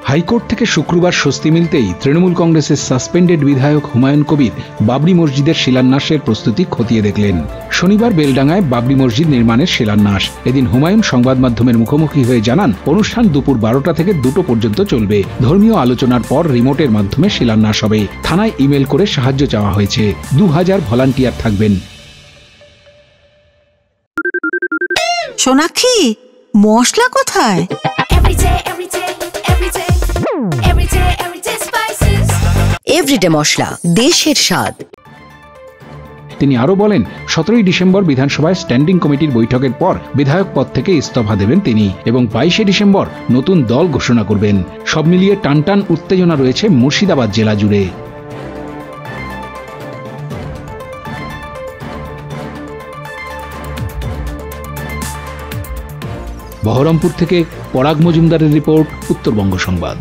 High court থেকে শুক্রবার স্বস্তি মিলতেই তৃণমূল কংগ্রেসের সাসপেন্ডেড বিধায়ক হুমায়ুন কবির বাবরি মসজিদের শিলান্যাসের প্রস্তুতি খতিয়ে দেখলেন। শনিবার বেলডাঙ্গায় বাবরি মসজিদ নির্মাণের শিলান্যাস। এদিন হুমায়ুন সংবাদ মাধ্যমের মুখোমুখি হয়ে জানান, অনুষ্ঠান দুপুর 12টা থেকে 2টো পর্যন্ত চলবে। ধর্মীয় আলোচনার পর রিমোটের মাধ্যমে শিলান্যাস হবে। থানায় ইমেল করে সাহায্য চাওয়া হয়েছে। 2000 ভলান্টিয়ার থাকবেন। সোনাক্ষী, মশলা কোথায়? এভরিডে মশলা, দেশের স্বাদ। তিনি আরো বলেন, 17ই ডিসেম্বর বিধানসভায় স্ট্যান্ডিং কমিটির বৈঠকের পর বিধায়ক পদ থেকে ইস্তফা দেবেন তিনি এবং 22শে ডিসেম্বর নতুন দল ঘোষণা করবেন। সব মিলিয়ে টানটান উত্তেজনা রয়েছে মুর্শিদাবাদ জেলা জুড়ে। বহরমপুর থেকে পরাগ মজুমদারের রিপোর্ট, উত্তরবঙ্গ সংবাদ।